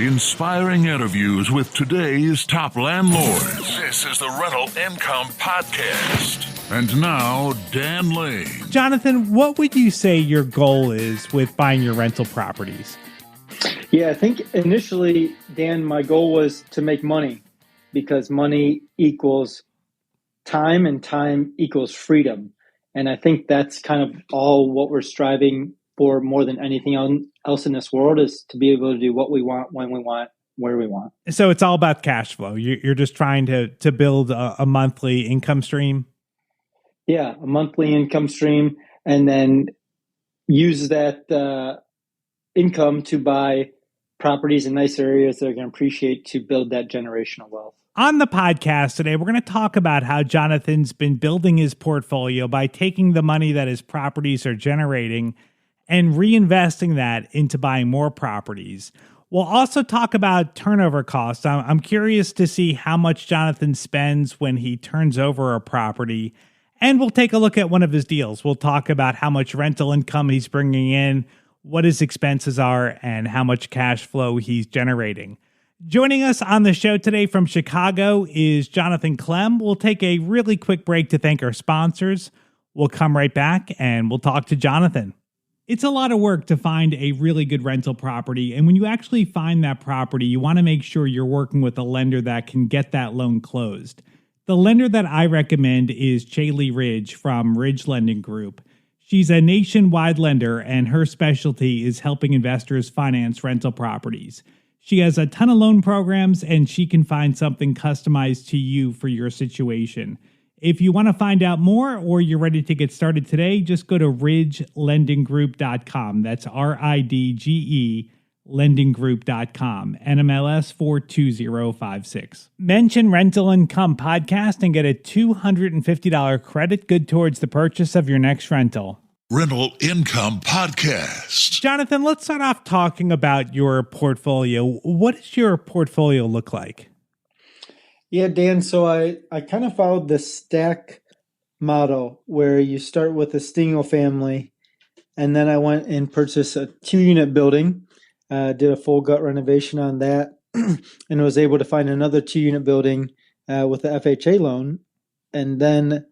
Inspiring interviews with today's top landlords. This is the Rental Income Podcast. And now, Dan Lane. Johnathan, what would you say your goal is with buying your rental properties? Yeah, I think initially, Dan, my goal was to make money because money equals time and time equals freedom. And I think that's kind of all what we're striving for more than anything else in this world is to be able to do what we want, when we want, where we want. So it's all about cash flow. You're just trying to build a monthly income stream? Yeah, a monthly income stream, and then use that income to buy properties in nice areas that are going to appreciate to build that generational wealth. On the podcast today, we're going to talk about how Johnathan's been building his portfolio by taking the money that his properties are generating and reinvesting that into buying more properties. We'll also talk about turnover costs. I'm curious to see how much Johnathan spends when he turns over a property. And we'll take a look at one of his deals. We'll talk about how much rental income he's bringing in, what his expenses are, and how much cash flow he's generating. Joining us on the show today from Chicago is Johnathan Klemm. We'll take a really quick break to thank our sponsors. We'll come right back and we'll talk to Johnathan. It's a lot of work to find a really good rental property. And when you actually find that property, you want to make sure you're working with a lender that can get that loan closed. The lender that I recommend is Chaley Ridge from Ridge Lending Group. She's a nationwide lender, and her specialty is helping investors finance rental properties. She has a ton of loan programs, and she can find something customized to you for your situation. If you want to find out more or you're ready to get started today, just go to ridgelendinggroup.com. That's RIDGE lendinggroup.com, NMLS 42056. Mention Rental Income Podcast and get a $250 credit good towards the purchase of your next rental. Rental Income Podcast. Johnathan, let's start off talking about your portfolio. What does your portfolio look like? Yeah, Dan, so I kind of followed the stack model where you start with a single family, and then I went and purchased a 2-unit building, did a full gut renovation on that, and was able to find another 2-unit building with the FHA loan. And then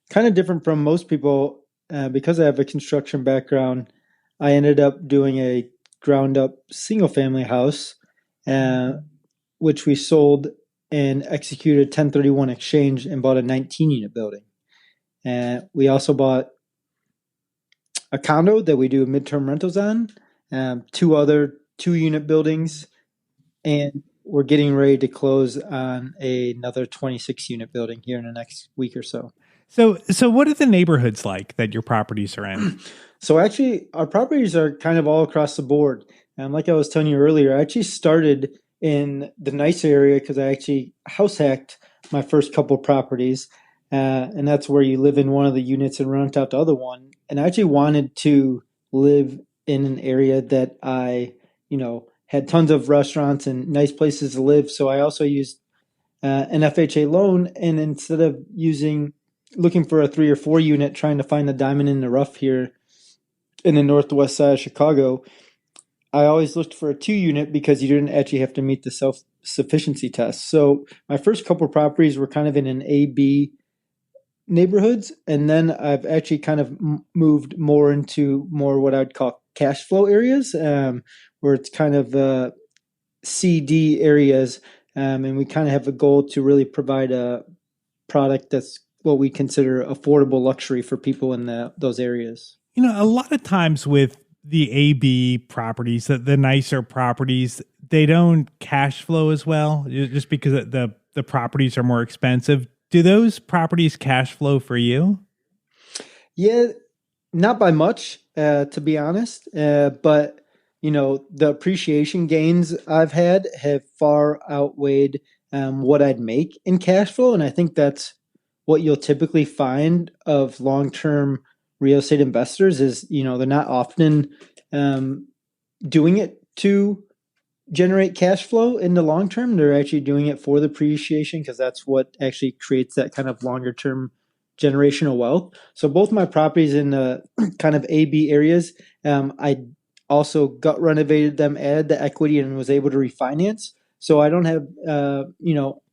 kind of different from most people, because I have a construction background, I ended up doing a ground-up single-family house, which we sold and executed 1031 exchange and bought a 19-unit building. And we also bought a condo that we do midterm rentals on, 2 other 2-unit buildings, and we're getting ready to close on another 26-unit building here in the next week or so. So what are the neighborhoods like that your properties are in? So actually, our properties are kind of all across the board. Like I was telling you earlier, I actually started in the nice area because I actually house hacked my first couple properties. And that's where you live in one of the units and rent out the other one. And I actually wanted to live in an area that I, had tons of restaurants and nice places to live. So I also used an FHA loan. And instead of looking for a 3 or 4 unit, trying to find the diamond in the rough here in the northwest side of Chicago, I always looked for a 2-unit because you didn't actually have to meet the self-sufficiency test. So my first couple of properties were kind of in an A-B neighborhoods. And then I've actually kind of moved more into what I'd call cash flow areas, where it's kind of C-D areas. And we kind of have a goal to really provide a product that's what we consider affordable luxury for people in those areas. A lot of times with the AB properties, the nicer properties, they don't cash flow as well just because the properties are more expensive. Do those properties cash flow for you? Yeah, not by much, to be honest. But, the appreciation gains I've had have far outweighed what I'd make in cash flow. And I think that's what you'll typically find of long-term real estate investors is, they're not often doing it to generate cash flow in the long term. They're actually doing it for the appreciation because that's what actually creates that kind of longer term generational wealth. So both my properties in the kind of AB areas, I also gut renovated them, added the equity, and was able to refinance. So I don't have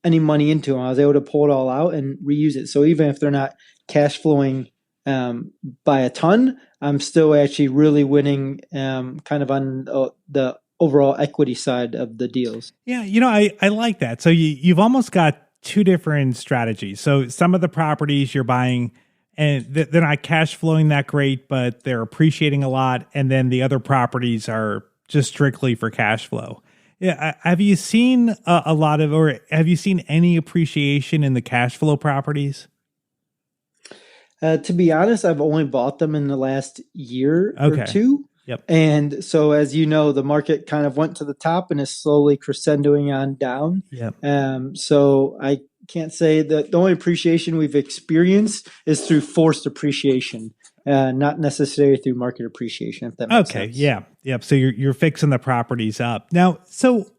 any money into them. I was able to pull it all out and reuse it. So even if they're not cash flowing by a ton, I'm still actually really winning kind of on the overall equity side of the deals. Yeah, I like that. So you've almost got two different strategies. So some of the properties you're buying and they're not cash flowing that great, but they're appreciating a lot. And then the other properties are just strictly for cash flow. Yeah. Have you seen a lot of, or have you seen any appreciation in the cash flow properties? To be honest, I've only bought them in the last year or Okay. two. Yep. And so, as you know, the market kind of went to the top and is slowly crescendoing on down. Yep. So I can't say that the only appreciation we've experienced is through forced appreciation, not necessarily through market appreciation, if that makes sense. Yeah. Yep. So you're fixing the properties up. Now, so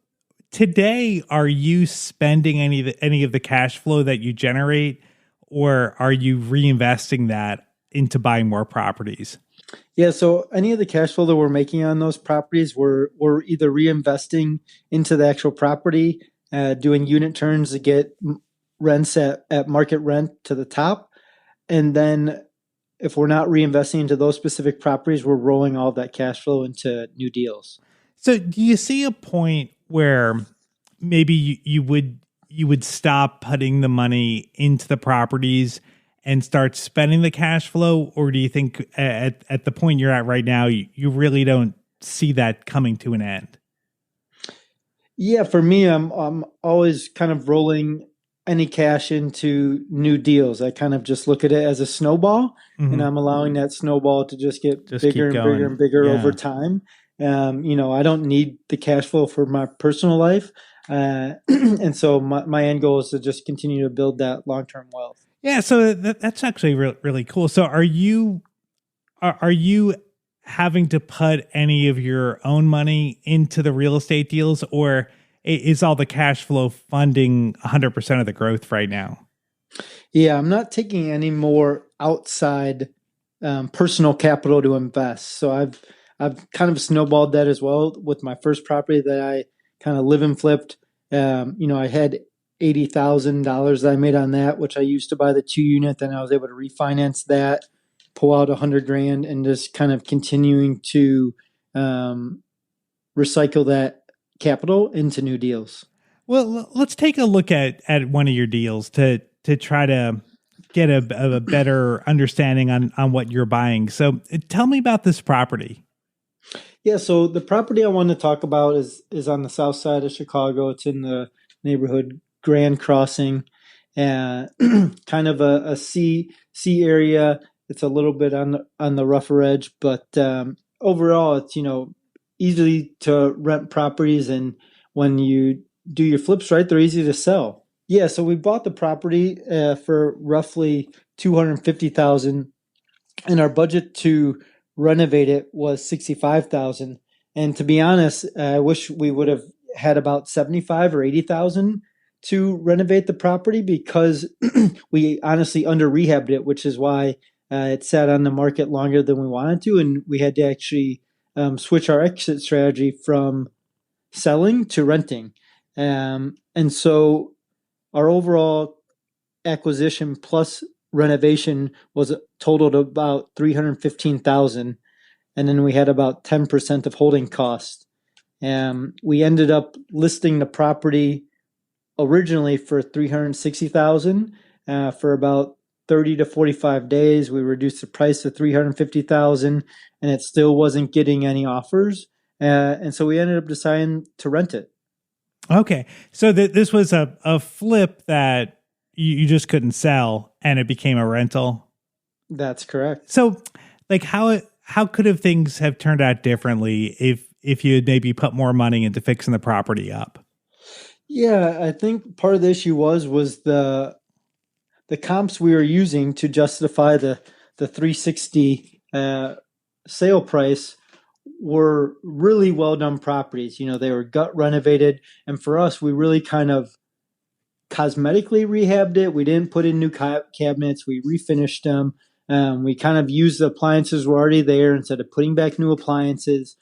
today, are you spending any of the cash flow that you generate, or are you reinvesting that into buying more properties? Yeah, so any of the cash flow that we're making on those properties, we're either reinvesting into the actual property, doing unit turns to get rents at market rent to the top, and then if we're not reinvesting into those specific properties, we're rolling all of that cash flow into new deals. So, do you see a point where maybe you would stop putting the money into the properties and start spending the cash flow, or do you think at the point you're at right now, you really don't see that coming to an end? Yeah, for me, I'm always kind of rolling any cash into new deals. I kind of just look at it as a snowball, and I'm allowing that snowball to just get Just bigger keep and going. bigger and bigger Yeah. over time. I don't need the cash flow for my personal life, and so my end goal is to just continue to build that long-term wealth. Yeah, so that's actually really cool. So are you having to put any of your own money into the real estate deals, or is all the cash flow funding 100% of the growth right now? Yeah, I'm not taking any more outside personal capital to invest. So I've kind of snowballed that as well with my first property that I kind of live and flipped. I had $80,000 that I made on that, which I used to buy the 2 unit. Then I was able to refinance that, pull out $100,000, and just kind of continuing to recycle that capital into new deals. Well, let's take a look at one of your deals to try to get a better understanding on what you're buying. So tell me about this property. Yeah, so the property I want to talk about is on the south side of Chicago. It's in the neighborhood Grand Crossing, kind of a C area. It's a little bit on the rougher edge, but overall, it's easy to rent properties, and when you do your flips right, they're easy to sell. Yeah, so we bought the property for roughly $250,000, and our budget to renovate it was $65,000. And to be honest, I wish we would have had about 75 or 80,000 to renovate the property, because we honestly under rehabbed it, which is why it sat on the market longer than we wanted to, and we had to actually switch our exit strategy from selling to renting. And so our overall acquisition plus renovation was totaled about $315,000, and then we had about 10% of holding cost. We ended up listing the property originally for $360,000 for about 30 to 45 days. We reduced the price to $350,000, and it still wasn't getting any offers. And so we ended up deciding to rent it. Okay. So this was a flip that you just couldn't sell, and it became a rental. That's correct. So like how could have things have turned out differently if you had maybe put more money into fixing the property up? Yeah, I think part of the issue was the comps we were using to justify the 360 sale price were really well done properties. They were gut renovated, and for us, we really kind of cosmetically rehabbed it. We didn't put in new cabinets. We refinished them. We kind of used the appliances were already there instead of putting back new appliances.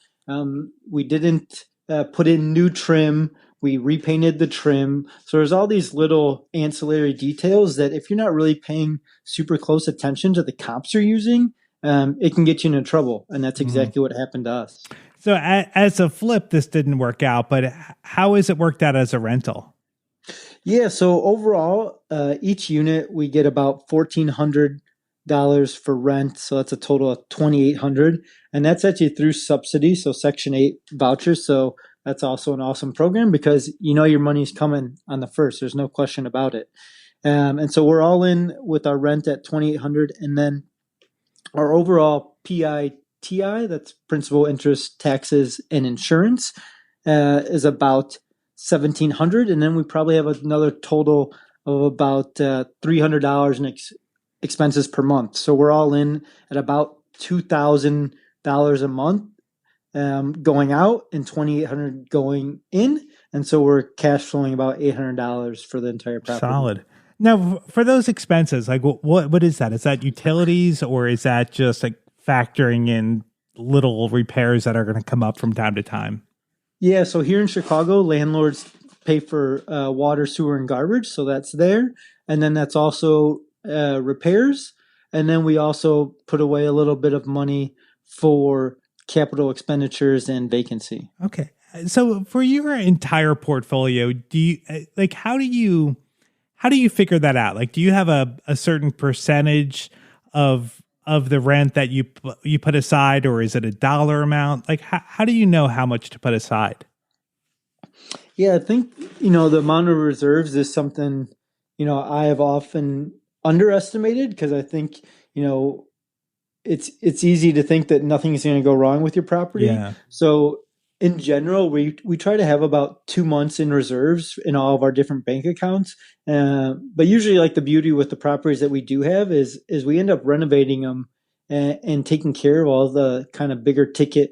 We didn't put in new trim. We repainted the trim. So there's all these little ancillary details that if you're not really paying super close attention to the comps you're using, it can get you into trouble. And that's exactly what happened to us. So as a flip, this didn't work out, but how has it worked out as a rental? Yeah, so overall, each unit we get about $1,400 for rent, so that's a total of $2,800, and that's actually through subsidy, so Section 8 vouchers. So that's also an awesome program because you know your money's coming on the first. There's no question about it. And so we're all in with our rent at $2,800, and then our overall PITI, that's principal, interest, taxes, and insurance, is about $1,700, and then we probably have another total of about $300 in expenses per month. So we're all in at about $2,000 a month going out and $2,800 going in, and so we're cash flowing about $800 for the entire property. Solid. Now, for those expenses, like what is that? Is that utilities, or is that just like factoring in little repairs that are going to come up from time to time? Yeah, so here in Chicago, landlords pay for water, sewer, and garbage, so that's there. And then that's also repairs. And then we also put away a little bit of money for capital expenditures and vacancy. Okay. So for your entire portfolio, do you like how do you figure that out? Like, do you have a certain percentage of the rent that you put aside, or is it a dollar amount? Like, how do you know how much to put aside? Yeah, I think, the amount of reserves is something, I have often underestimated because I think, it's easy to think that nothing's going to go wrong with your property. Yeah. So in general, we try to have about 2 months in reserves in all of our different bank accounts. But usually, like, the beauty with the properties that we do have is we end up renovating them and taking care of all the kind of bigger ticket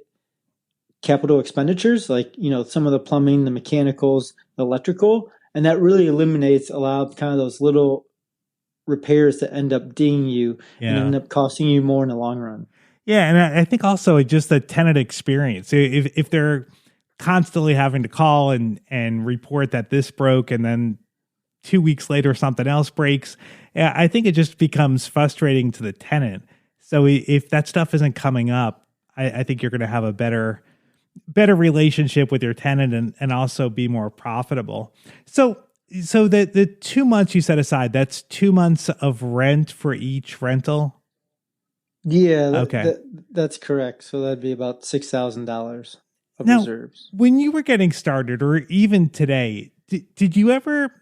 capital expenditures, like, some of the plumbing, the mechanicals, the electrical, and that really eliminates a lot of kind of those little repairs that end up dinging you and end up costing you more in the long run. Yeah, and I think also just the tenant experience. If they're constantly having to call and report that this broke, and then 2 weeks later something else breaks, I think it just becomes frustrating to the tenant. So if that stuff isn't coming up, I think you're going to have a better relationship with your tenant and also be more profitable. So the 2 months you set aside, that's 2 months of rent for each rental? Yeah, okay. That's correct. So that'd be about $6,000 of now, reserves. When you were getting started, or even today, did you ever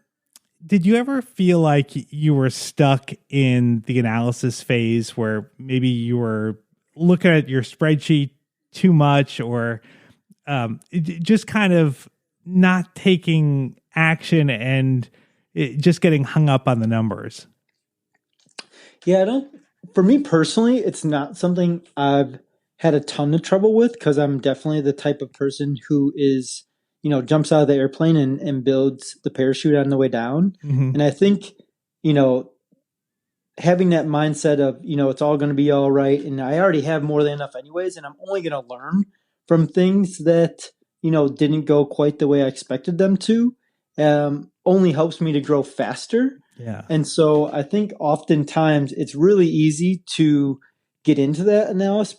feel like you were stuck in the analysis phase where maybe you were looking at your spreadsheet too much, or just kind of not taking action and just getting hung up on the numbers? Yeah, for me personally, it's not something I've had a ton of trouble with because I'm definitely the type of person who is, jumps out of the airplane and builds the parachute on the way down. Mm-hmm. And I think, having that mindset of, it's all going to be all right. And I already have more than enough anyways, and I'm only going to learn from things that, didn't go quite the way I expected them to, only helps me to grow faster. Yeah. And so I think oftentimes it's really easy to get into that analysis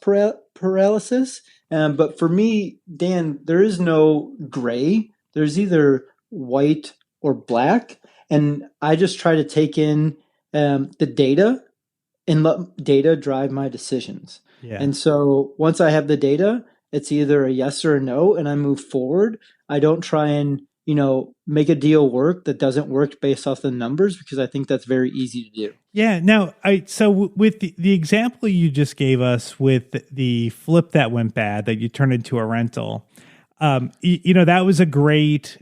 paralysis. But for me, Dan, there is no gray. There's either white or black. And I just try to take in the data and let data drive my decisions. Yeah. And so once I have the data, it's either a yes or a no, and I move forward. I don't try and, make a deal work that doesn't work based off the numbers, because I think that's very easy to do. Yeah. Now, so with the example you just gave us with the flip that went bad, that you turned into a rental, that was a great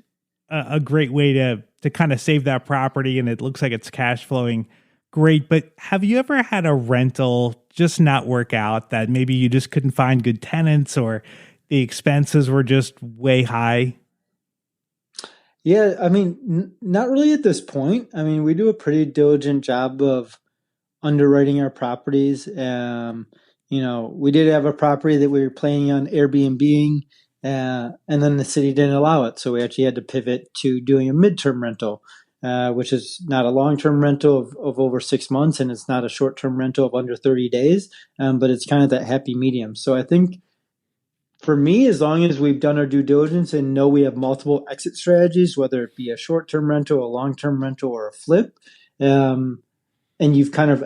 way to kind of save that property, and it looks like it's cash flowing great. But have you ever had a rental just not work out, that maybe you just couldn't find good tenants, or the expenses were just way high? Yeah, I mean, not really at this point. I mean, we do a pretty diligent job of underwriting our properties. We did have a property that we were planning on Airbnb-ing, and then the city didn't allow it. So we actually had to pivot to doing a midterm rental, which is not a long-term rental of over 6 months, and it's not a short-term rental of under 30 days, but it's kind of that happy medium. So I think for me, as long as we've done our due diligence and know we have multiple exit strategies, whether it be a short-term rental, a long-term rental, or a flip, um, and you've kind of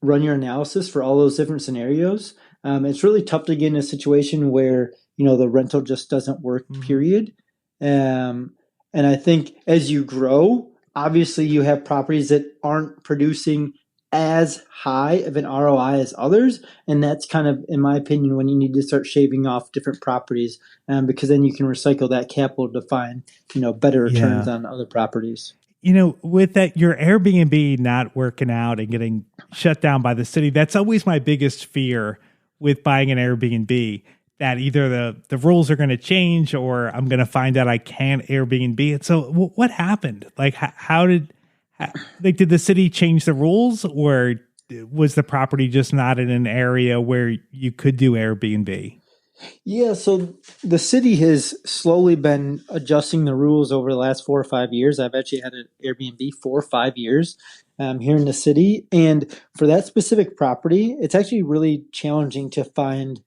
run your analysis for all those different scenarios, it's really tough to get in a situation where the rental just doesn't work. Period. And I think as you grow, obviously you have properties that aren't producing as high of an ROI as others, and that's kind of, in my opinion, when you need to start shaving off different properties, because then you can recycle that capital to find better returns on other properties. With that, your Airbnb not working out and getting shut down by the city, that's always my biggest fear with buying an Airbnb, that either the rules are going to change or I'm going to find out I can't Airbnb it. So what happened? Like, did the city change the rules, or was the property just not in an area where you could do Airbnb? Yeah, so the city has slowly been adjusting the rules over the last 4 or 5 years. I've actually had an Airbnb 4 or 5 years here in the city. And for that specific property, it's actually really challenging to find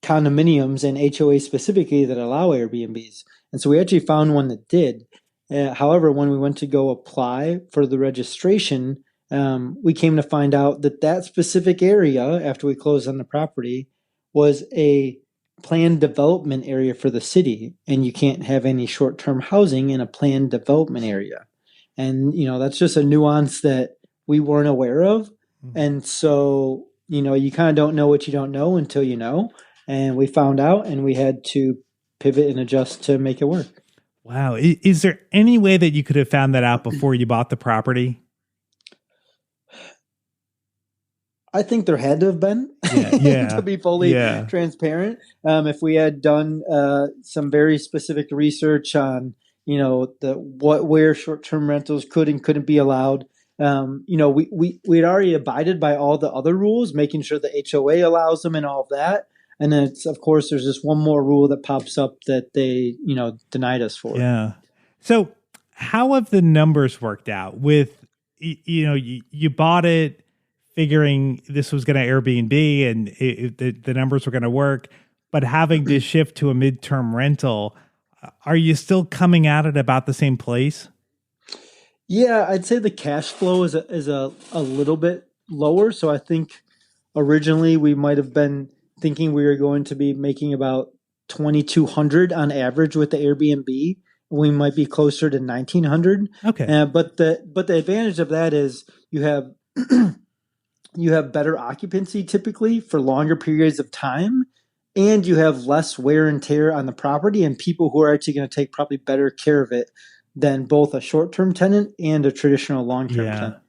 condominiums and HOA specifically that allow Airbnbs. And so we actually found one that did. However, when we went to go apply for the registration, we came to find out that specific area, after we closed on the property, was a planned development area for the city, and you can't have any short-term housing in a planned development area. And that's just a nuance that we weren't aware of. And so you kind of don't know what you don't know until you know. And we found out, and we had to pivot and adjust to make it work. Wow. Is there any way that you could have found that out before you bought the property? I think there had to have been, to be fully transparent. If we had done some very specific research on, where short-term rentals could and couldn't be allowed, we'd already abided by all the other rules, making sure the HOA allows them and all of that. And then of course, there's just one more rule that pops up that they, denied us for. Yeah. So how have the numbers worked out with, you bought it figuring this was going to Airbnb and the numbers were going to work, but having to shift to a midterm rental, are you still coming at it about the same place? Yeah, I'd say the cash flow is a little bit lower. So I think originally we might have been thinking we were going to be making about $2,200 on average with the Airbnb. We might be closer to $1,900. Okay. But the advantage of that is you have you have better occupancy typically for longer periods of time, and you have less wear and tear on the property and people who are actually going to take probably better care of it than both a short-term tenant and a traditional long-term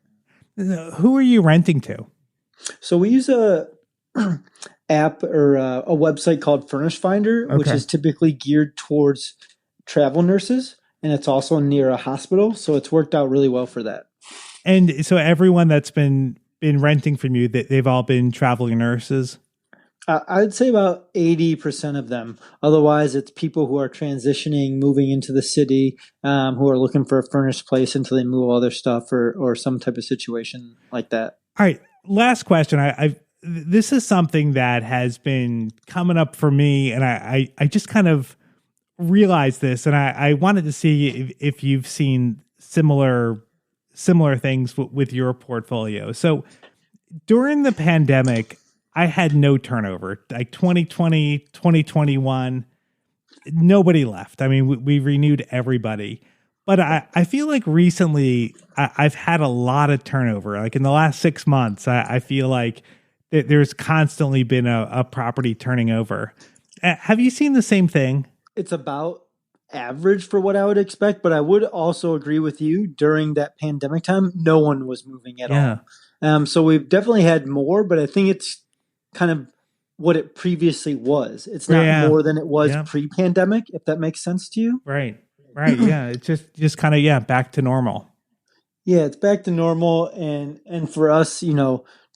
tenant. Who are you renting to? So we use a app or a website called Furnish Finder, which is typically geared towards travel nurses, and it's also near a hospital, so it's worked out really well for that. And so everyone that's been renting from you, they've all been traveling nurses? I'd say about 80% of them. Otherwise, it's people who are transitioning, moving into the city, who are looking for a furnished place until they move all their stuff or some type of situation like that. All right. Last question. This is something that has been coming up for me, and I just kind of realized this, and I wanted to see if you've seen similar things with your portfolio. So during the pandemic, I had no turnover. Like 2020, 2021, nobody left. I mean, we renewed everybody. But I feel like recently I've had a lot of turnover. Like in the last 6 months, I feel like there's constantly been a property turning over. Have you seen the same thing? It's about average for what I would expect, but I would also agree with you. During that pandemic time, no one was moving at all. So we've definitely had more, but I think it's kind of what it previously was. It's not more than it was pre-pandemic, if that makes sense to you. Right. Yeah. It's just kind of, back to normal. Yeah, it's back to normal. And for us,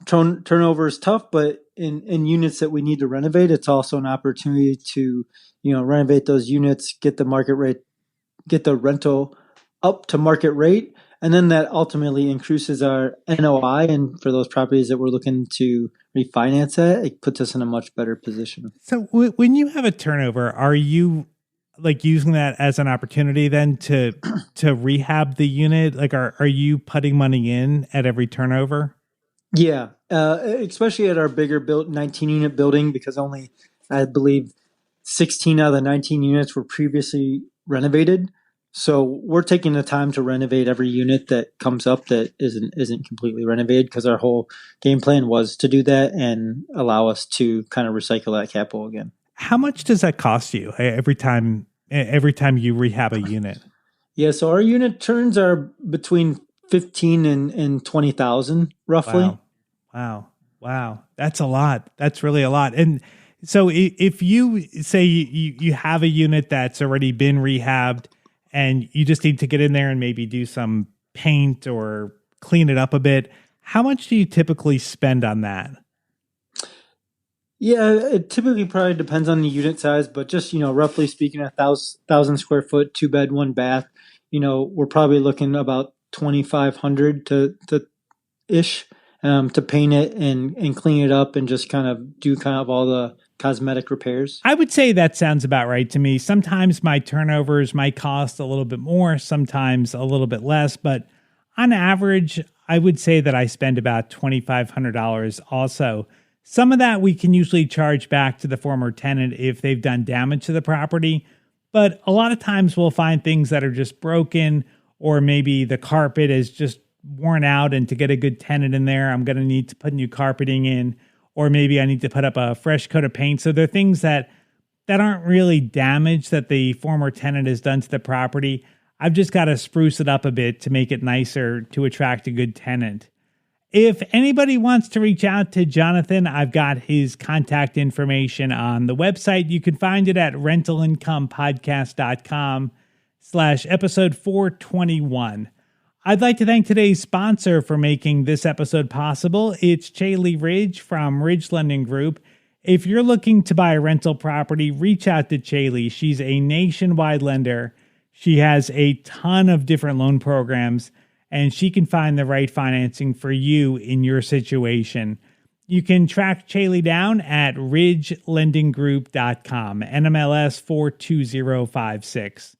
turnover is tough, but in units that we need to renovate, it's also an opportunity to, renovate those units, get the market rate, get the rental up to market rate, and then that ultimately increases our NOI. And for those properties that we're looking to refinance at, it puts us in a much better position. So when you have a turnover, are you like using that as an opportunity then to rehab the unit? Like, are you putting money in at every turnover? Yeah, especially at our bigger 19 unit building, because only, I believe, 16 out of the 19 units were previously renovated. So we're taking the time to renovate every unit that comes up that isn't completely renovated, because our whole game plan was to do that and allow us to kind of recycle that capital again. How much does that cost you every time you rehab a unit? Yeah, so our unit turns are between 15 and 20,000 roughly. Wow. That's a lot. That's really a lot. And so if you say you have a unit that's already been rehabbed and you just need to get in there and maybe do some paint or clean it up a bit, how much do you typically spend on that? Yeah, it typically probably depends on the unit size, but just, roughly speaking, 1,000 square foot, 2 bed, 1 bath, we're probably looking about 2,500 to ish, to paint it and clean it up and just kind of do kind of all the cosmetic repairs. I would say that sounds about right to me. Sometimes my turnovers might cost a little bit more, sometimes a little bit less, but on average, I would say that I spend about $2,500 also. Some of that we can usually charge back to the former tenant if they've done damage to the property, but a lot of times we'll find things that are just broken, or maybe the carpet is just worn out, and to get a good tenant in there, I'm going to need to put new carpeting in, or maybe I need to put up a fresh coat of paint. So there are things that aren't really damage that the former tenant has done to the property. I've just got to spruce it up a bit to make it nicer to attract a good tenant. If anybody wants to reach out to Johnathan, I've got his contact information on the website. You can find it at rentalincomepodcast.com/episode 421. I'd like to thank today's sponsor for making this episode possible. It's Chaley Ridge from Ridge Lending Group. If you're looking to buy a rental property, reach out to Chaley. She's a nationwide lender. She has a ton of different loan programs, and she can find the right financing for you in your situation. You can track Chaley down at ridgelendinggroup.com, NMLS 42056.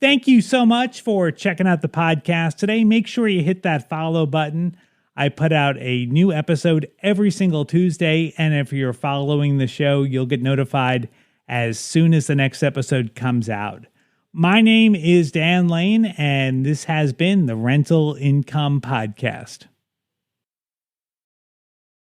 Thank you so much for checking out the podcast today. Make sure you hit that follow button. I put out a new episode every single Tuesday, and if you're following the show, you'll get notified as soon as the next episode comes out. My name is Dan Lane, and this has been the Rental Income Podcast.